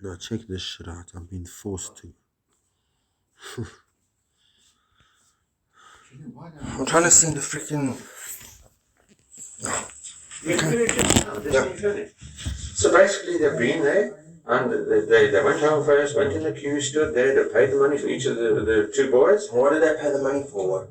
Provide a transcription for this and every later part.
Now check this shit out. I'm being forced to. I'm trying to send a freaking... Yeah. So basically they've been there and they went home first, went in the queue, stood there, they paid the money for each of the two boys. What did they pay the money for?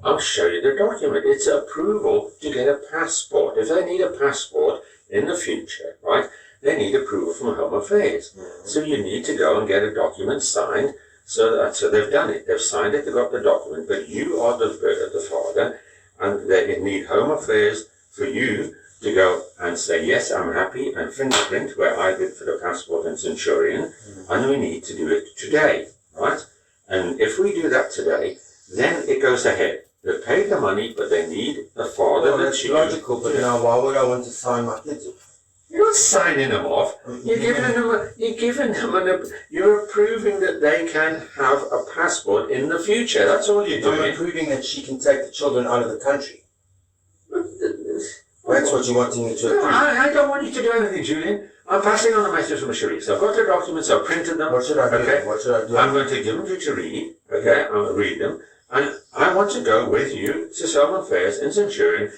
I'll show you the document. It's approval to get a passport. If they need a passport in the future, right, they need approval from Home Affairs. Mm-hmm. So you need to go and get a document signed. So they've done it. They've signed it, they've got the document, but you are the father, and they need Home Affairs for you to go and say, yes, I'm happy, and fingerprint where I did for the passport and Centurion, and we need to do it today, right? And if we do that today, then it goes ahead. They pay the money, but they need the father. Well, that's logical, but now why would I want to sign my kids off? You're not signing them off. You're approving that they can have a passport in the future. That's all you're doing. I'm approving that she can take the children out of the country. That's what you want me to approve. No, I don't want you to do anything, Julian. I'm passing on a message from Sharif. So I've got the documents, I've printed them. What should I do? Okay? What should I do? I'm going to give them to you to read. Okay? I'm going to read them. And I want to go with you to Home Affairs in Centurion.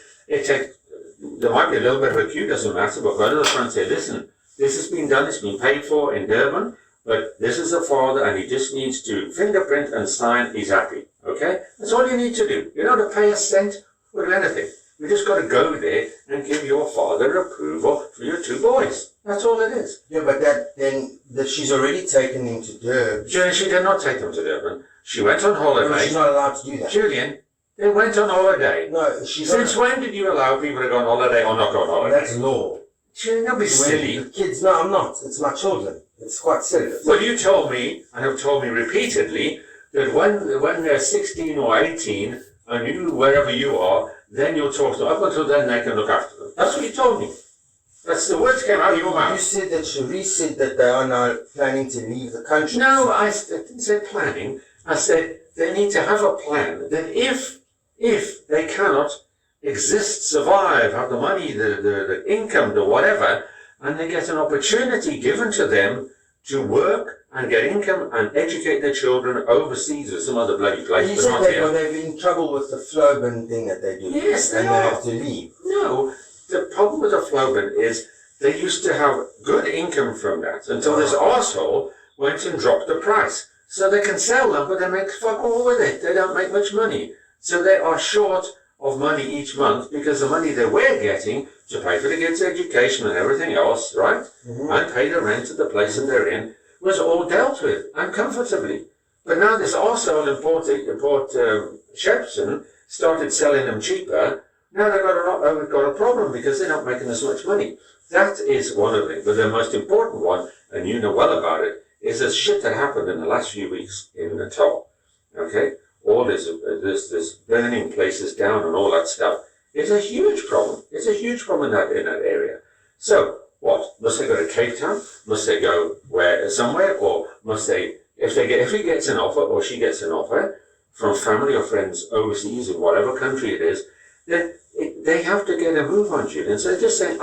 There might be a little bit of a queue, doesn't matter, but go to the front and say, listen, this has been done, it's been paid for in Durban, but this is the father and he just needs to fingerprint and sign, he's happy. Okay? That's all you need to do. You don't have to pay a cent or anything. You just got to go there and give your father approval for your two boys. That's all it is. Yeah, but she's already taken them to Durban. She did not take them to Durban. She went on holiday. No, she's not allowed to do that. Julian, they went on holiday. No, Since when did you allow people to go on holiday or not go on holiday? That's law. Julian, don't be silly. The kids, no, I'm not. It's my children. It's quite silly. Well, you told me, and have told me repeatedly, that when they're 16 or 18, and you, wherever you are, then you'll talk to them. Up until then, they can look after them. That's what you told me. That's the words came out of your mouth. You said that Cherie said that they are now planning to leave the country. No, I didn't say planning. I said they need to have a plan that if they cannot exist, survive, have the money, the income, the whatever, and they get an opportunity given to them to work and get income and educate their children overseas or some other bloody place. You said they've been in trouble with the Floban thing that they do. Yes, and they have to leave. No, the problem with the Floban is they used to have good income from that until this arsehole went and dropped the price. So they can sell them, but they make fuck all with it. They don't make much money. So they are short of money each month because the money they were getting to pay for the kids' education and everything else, right? Mm-hmm. And pay the rent of the place that they're in was all dealt with and comfortably. But now this arsehole in Port Shepson started selling them cheaper. Now they've got a problem because they're not making as much money. That is one of them. But the most important one, and you know well about it, is this shit that happened in the last few weeks in Natal. Okay? All this burning places down and all that stuff. It's a huge problem. It's a huge problem in that area. So, what? Must they go to Cape Town? Must they go somewhere? Or must they, if he gets an offer or she gets an offer from family or friends overseas in whatever country it is, then they have to get a move on you. And so they're just saying,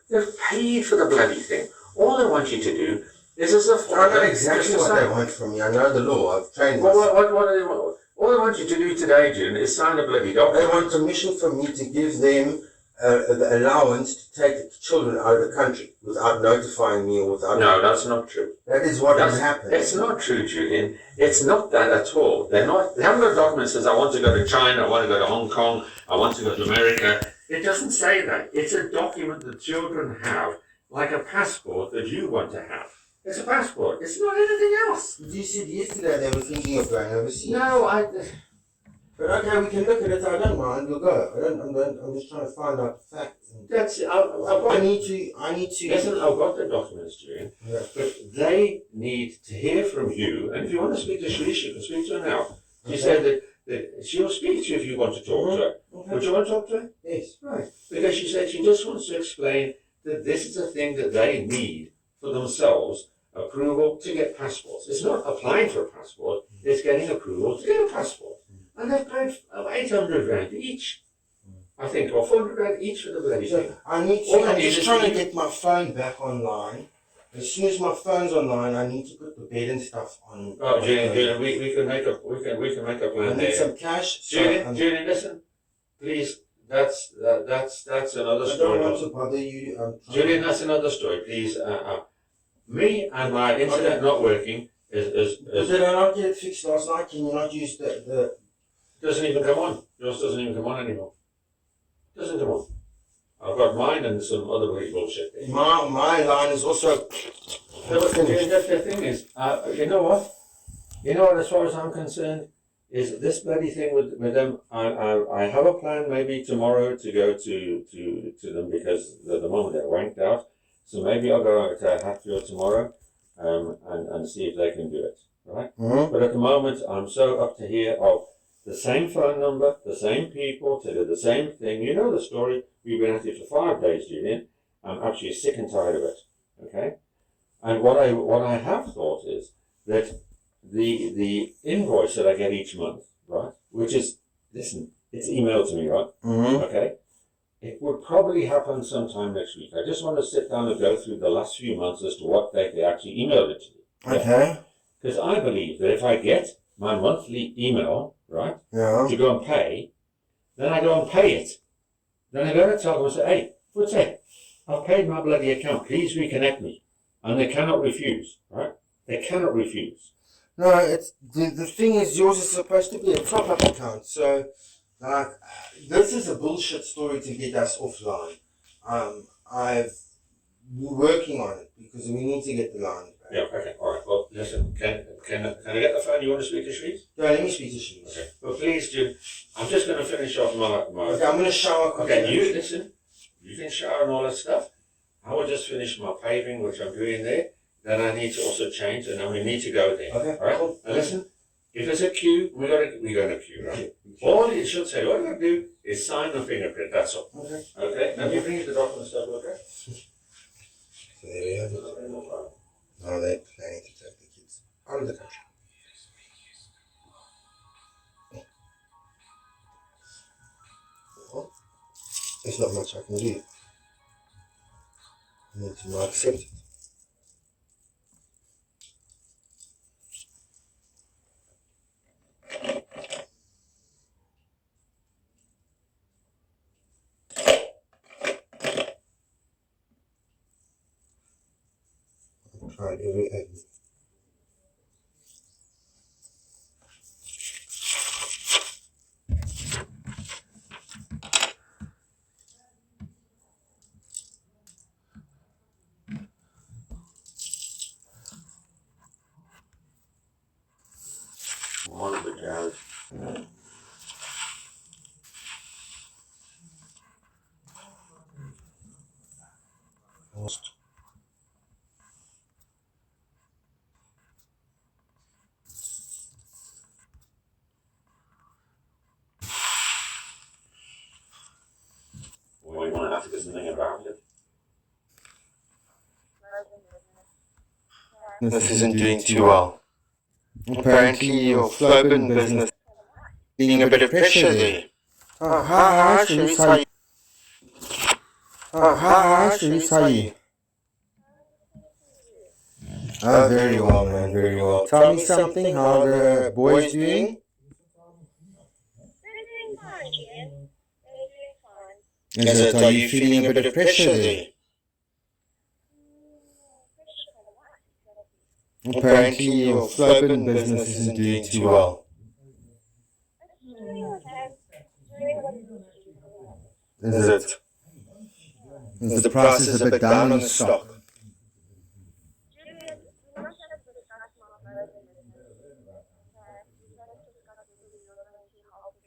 they've paid for the bloody thing. All they want you to do is as a father. I know exactly what they want from me. I know the law. I've trained myself. What do they want? All they want you to do today, June, is sign a bloody document. They want permission from me to give them the allowance to take the children out of the country without notifying me or without... No, that's not true. That is what has happened. It's not true, Julian. It's not that at all. They haven't got a document that says, I want to go to China, I want to go to Hong Kong, I want to go to America. It doesn't say that. It's a document that children have, like a passport that you want to have. It's a passport. It's not anything else. You said yesterday they were thinking of going overseas. No, But okay, we can look at it. I don't mind. We'll go. I'm just trying to find out the facts. I need to. Listen, I've got the documents, Julian. Yeah. But they need to hear from you. And if you want to speak to Sharish, you can speak to her now. She said that she'll speak to you if you want to talk to her. Okay. Would you want to talk to her? Yes. Right. Because she said she just wants to explain that this is a thing that they need for themselves, approval to get passports. It's not applying for a passport, it's getting approval to get a passport. And they've paid 800 rand each, I think, or 400 rand each for the bloody thing. I'm just trying to get my phone back online as soon as my phone's online, I need to put the bed and stuff on. Oh, Julian, we can make a I plan need there. some cash. Julian, listen, please. That's another I story. don't want to bother you. Julian, that's another story. Please, me and my internet not working is. Did I not get it fixed last night? Can you not use the? Doesn't even come on. Yours doesn't even come on anymore. Doesn't come on. I've got mine and some other bullshit. My line is also. The thing is, you know what? As far as I'm concerned, is this bloody thing with them. I have a plan maybe tomorrow to go to them because at the moment they're wanked out. So maybe I'll go to Hatfield tomorrow, and see if they can do it. Right? Mm-hmm. But at the moment, I'm so up to here of the same phone number, the same people to do the same thing. You know the story. We've been at it for 5 days, Julian. I'm actually sick and tired of it. Okay. And what I have thought is that the invoice that I get each month, right, which is, listen, it's emailed to me, right? Mm-hmm. Okay. It would probably happen sometime next week. I just want to sit down and go through the last few months as to what they actually emailed it to me. Okay. Because I believe that if I get my monthly email, right, to go and pay, then I go and pay it. Then I go to tell them and say, hey, what's it? I've paid my bloody account. Please reconnect me. And they cannot refuse, right? They cannot refuse. No, it's the thing is, yours is supposed to be a top-up account. So, like, this is a bullshit story to get us offline. I've been working on it because we need to get the line back. Yeah, okay, all right. Well, listen, can I get the phone? You want to speak to Shrees? Yeah, let me speak to Shrees. Okay. Well, please do. I'm just going to finish off my... Okay, I'm going to shower quickly. Okay, you listen. You can shower and all that stuff. I will just finish my paving, which I'm doing there. Then I need to also change, and then we need to go there. Okay, all right? cool. And listen, if there's a queue, we're going to queue, right? All it should say, all you got to do is sign the fingerprint, that's all. Okay. Okay? Now you bring the documents stuff, okay? So there we have it. Now they're planning to take the kids out of the country. Well, there's not much I can do. I need to not accept it. I've tried every avenue. One of the guys. Lost. We want to have to do something about it. This isn't doing too well. Apparently your Floban business feeling a bit of pressure there. Hi, Sharice, how are you? Hi, Sharice, how are you? Oh, very well, man, very well. Tell me something, how the boys doing? They're doing fine, Jen. They're doing fine. Is it, are you feeling a bit of pressure there? Pressure for the wife. Apparently your Floban business isn't doing too well. It's doing okay. Doing what it needs to do. Is it? Is the prices a bit down on the stock? Julian, you must have to discuss my marriage and business. You gotta discuss with your community how to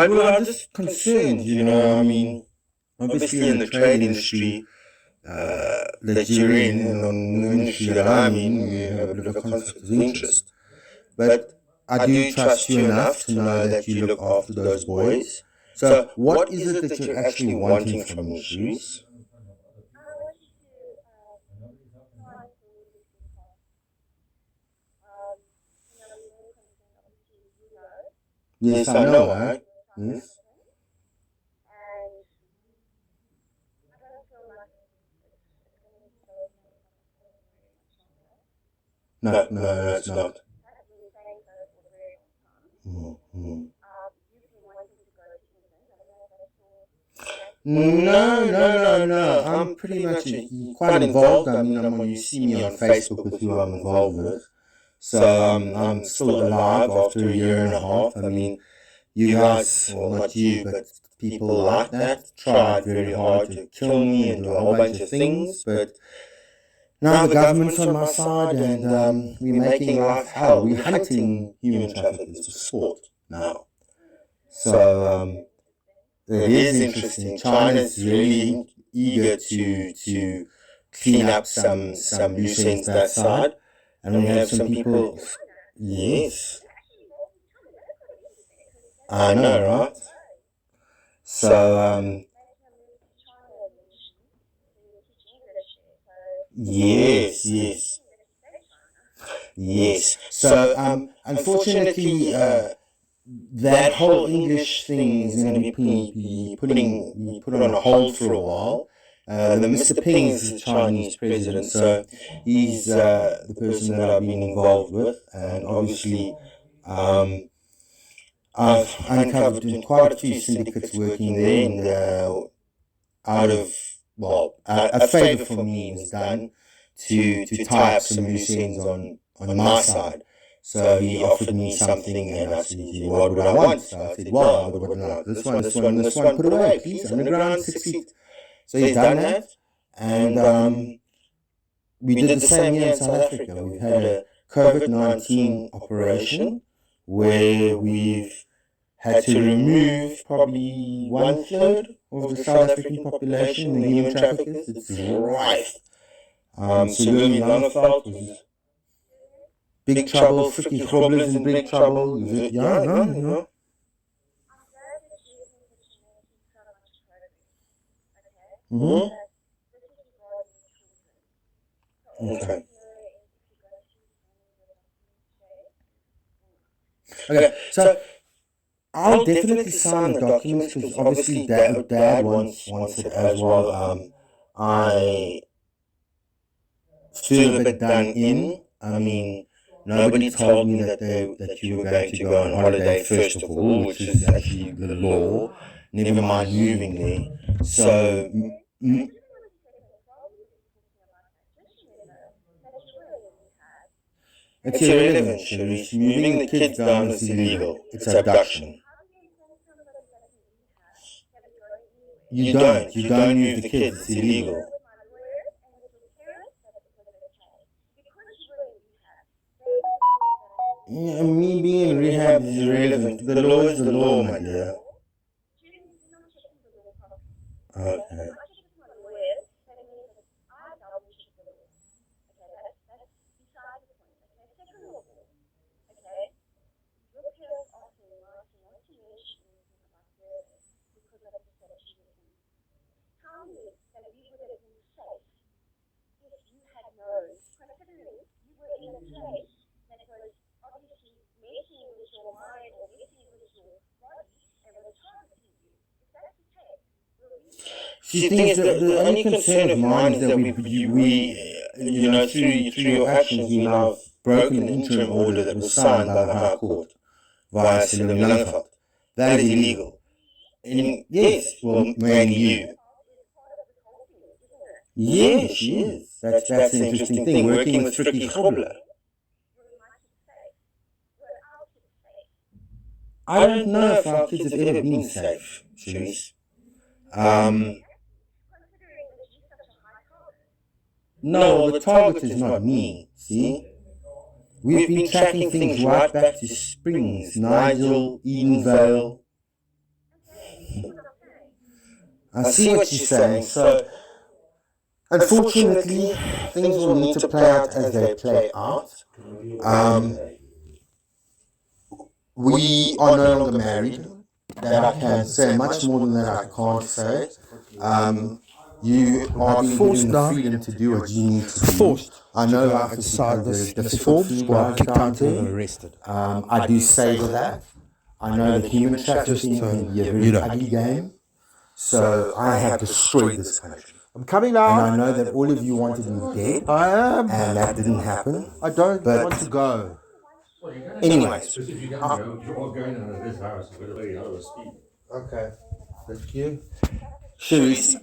go. Well, I'm just concerned, you know, I mean, obviously in the trade industry that you're in, and on the industry that I'm in, we have a bit of a conflict of interest. But I do trust you enough to know that you look after those boys. So what is it that you're actually wanting from me, Shrees? I want you to find the leadership cost. You're really concerned, obviously, you know. Yes, I know, right? Yes. And I don't feel like No, it's not. I've been saying so for a very long time. Mm-hmm. You've been wanting to go to England. I don't know if that's still okay. No. I'm pretty much quite involved. I mean, you see me on Facebook with who I'm involved with. So I'm still alive after a year and a half. I mean, you guys, well, not you, but people like that, tried very hard to kill me and do a whole bunch of things. But now the government's on my side, and we're making life hell. We're hunting human traffickers for sport now. So it is interesting. China's really eager to clean up some loose ends that side, and we have some people. Yes, I know, right? So yes. So unfortunately, that whole English thing is going to be put on a hold for a while. The Mr. Ping is the Chinese president, so he's the person that I've been involved with, and obviously I've uncovered quite a few syndicates working there, and a favour for me was done to tie up some loose ends on my side. So he offered me something, and I said, what would I want? So I said, well, I would want this one, put away, please, underground, 6 feet. So he's done that, and we did the same here in South Africa. We've had a COVID-19 operation where we've had to remove probably 1/3 of the South African population, the human traffickers. It's rife. So Louis Langeveld was big trouble, Frikkie Grobler's in big trouble. Yeah. I'm glad that you think that you're making so much progress. Okay? Mm-hmm. But this is regarding children. So Okay. if you go to So I'll definitely sign the documents because obviously Dad wants it as well. I feel a bit done in. I mean, nobody told me that you were going to go on holiday first of all, which is actually the law. Never mind moving there. So it's irrelevant, Sharice. Moving the kids down is illegal. It's abduction. You don't move the kids. It's illegal. Yeah, me being in rehab is irrelevant. The law is the law, my dear. Okay. See, the thing is, the only concern of mine is that we through your actions, you now have broken an interim order that was signed by the High Court via Louis Langeveld. That is illegal. And yes, well, mainly you. Yes, she is. That's the interesting thing, working with Frikkie Grobler. I don't know if our kids have ever been safe, Sharice. No, the target is not me, see? We've been tracking things right back to Springs, Nigel, Edenvale. I see what you're saying, so unfortunately, things will need to play out as they play out. We are no longer married. That I can say. Much more than that, I can't say. You are being given the freedom to do what you need to do. Forced. I know life is very difficult. Squad kicked out and arrested. I do say that. I know that human trafficking can be a very ugly game. So I have destroyed this country. I'm coming now. And I know that all of you wanted me dead. I am. And that didn't happen. I don't But want to go. anyways, Because if you don't go, you're all going out of this house with a very low speed. Okay. Thank you. Sharice.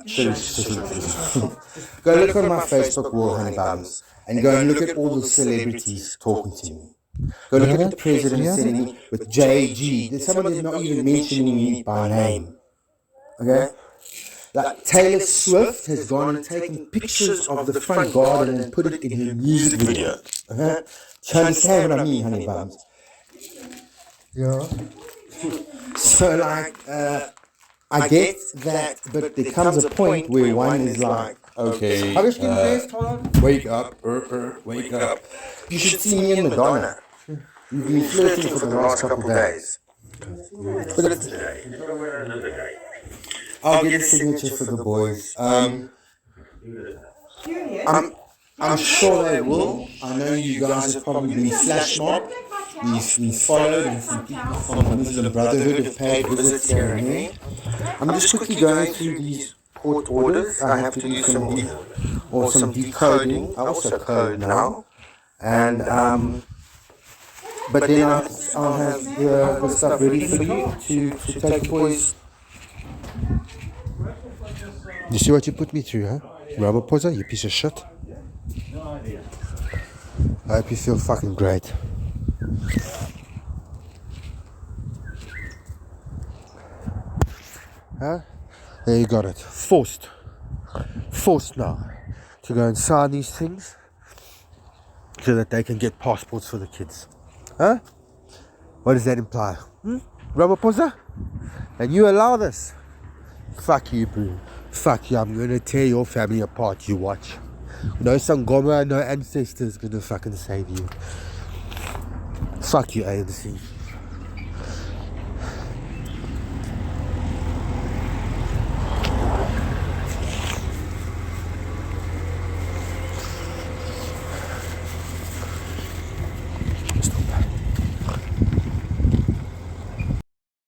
Go look on my Facebook wall, honey buns, and go and look at all the celebrities talking to me. Go look at the president sitting me with JG. There's some of them not even mentioning me by name. Okay? Like Taylor Swift has gone and taken pictures of the front garden and put it in her music video. Do you understand what I mean, honey buns? Yeah. So like, I get that, but there comes a point where one is like, okay, wake up, wake up. You should see me and Madonna. We've been flirting for the last couple of days. But it's, You've got to wear another day. I'll get a signature for the boys. I'm sure they will. I know you guys have probably been flash mobbed. We've been followed, and some people from the Muslim Brotherhood have paid visits here and there. I'm just quickly going through these court orders. I have to do some decoding. I also code now. And but then I'll have the stuff ready for you to take the boys. You see what you put me through, huh? Rubber poser, you piece of shit. I hope you feel fucking great. Huh? There you got it. Forced now to go and sign these things so that they can get passports for the kids. Huh? What does that imply? Rubber poser? And you allow this? Fuck you, bro. Fuck you, I'm gonna tear your family apart, you watch. No Sangoma, no ancestors gonna fucking save you. Fuck you, ANC.